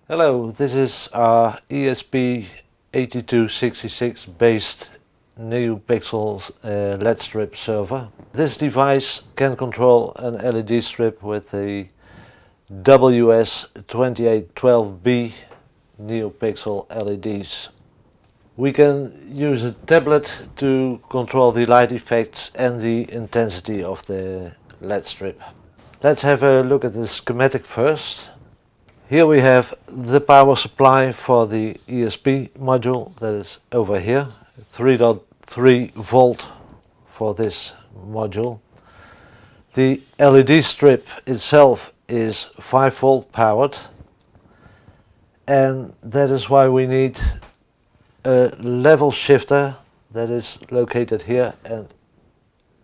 Hello, this is our ESP8266 based Neopixels LED strip server. This device can control an LED strip with the WS2812 Neopixel LEDs. We can use a tablet to control the light effects and the intensity of the LED strip. Let's have a look at the schematic first. Here we have the power supply for the ESP module, that is over here, 3.3 volt for this module. The LED strip itself is 5 volt powered, and that is why we need a level shifter that is located here and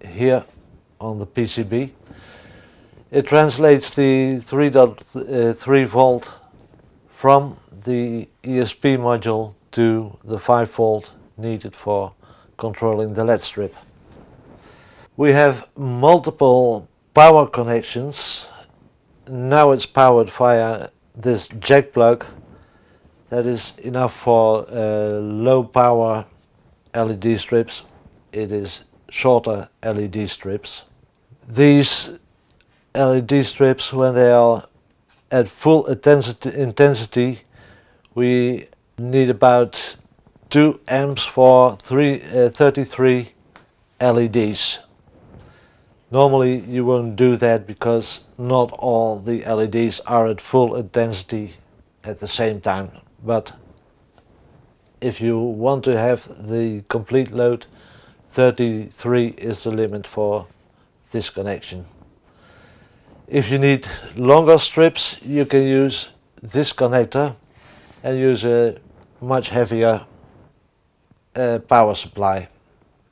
here on the PCB. It translates the 3.3 volt from the ESP module to the 5 volt needed for controlling the LED strip. We have multiple power connections. Now it's powered via this jack plug that is enough for low power LED strips. It is shorter LED strips. These LED strips, when they are at full intensity, we need about 2 amps for 33 LEDs. Normally you won't do that because not all the LEDs are at full intensity at the same time, but if you want to have the complete load, 33 is the limit for this connection. If you need longer strips, you can use this connector and use a much heavier power supply.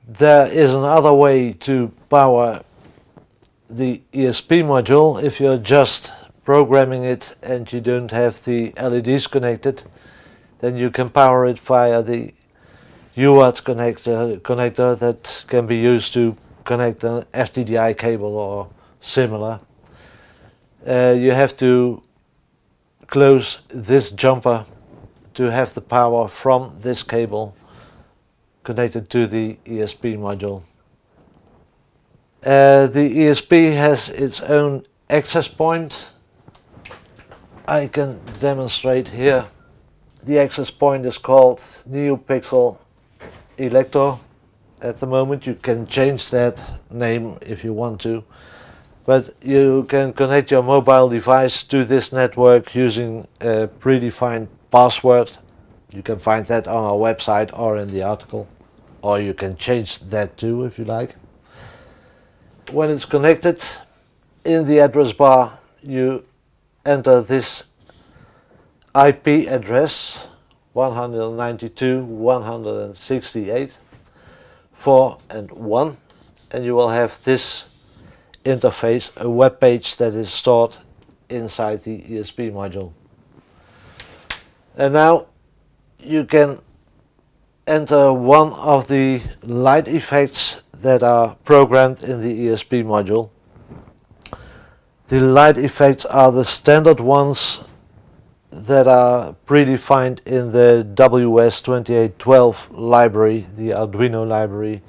There is another way to power the ESP module. If you're just programming it and you don't have the LEDs connected, then you can power it via the UART connector that can be used to connect an FTDI cable or similar. You have to close this jumper to have the power from this cable connected to the ESP module. The ESP has its own access point. I can demonstrate here. The access point is called Neopixel LED. At the moment you can change that name if you want to. But you can connect your mobile device to this network using a predefined password. You can find that on our website or in the article, or you can change that too if you like. When it's connected, in the address bar you enter this IP address 192.168.4 and 1, and you will have this interface, a web page that is stored inside the ESP module. And now you can enter one of the light effects that are programmed in the ESP module. The light effects are the standard ones that are predefined in the WS2812 library, the Arduino library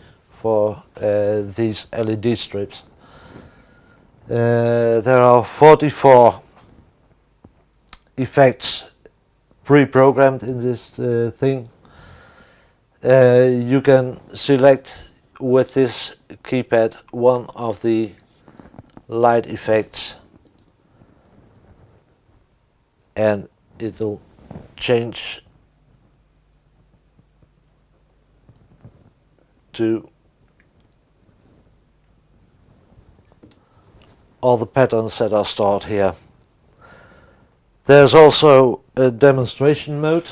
for these LED strips. There are 44 effects pre-programmed in this thing. You can select with this keypad one of the light effects and it will change to all the patterns that are stored here. There's also a demonstration mode.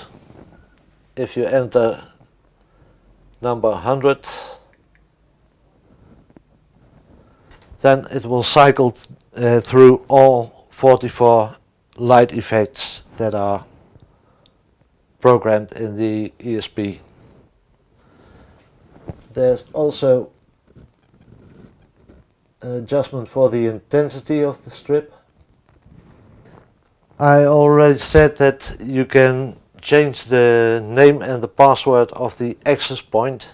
If you enter number 100, then it will cycle through all 44 light effects that are programmed in the ESP. There's also an adjustment for the intensity of the strip. I already said that you can change the name and the password of the access point.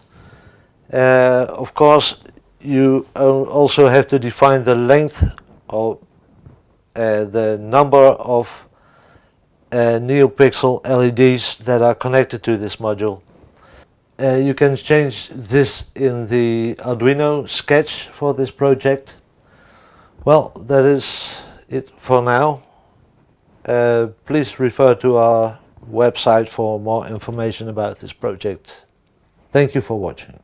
Of course, you also have to define the length or the number of Neopixel LEDs that are connected to this module. You can change this in the Arduino sketch for this project. Well, that is it for now. Please refer to our website for more information about this project. Thank you for watching.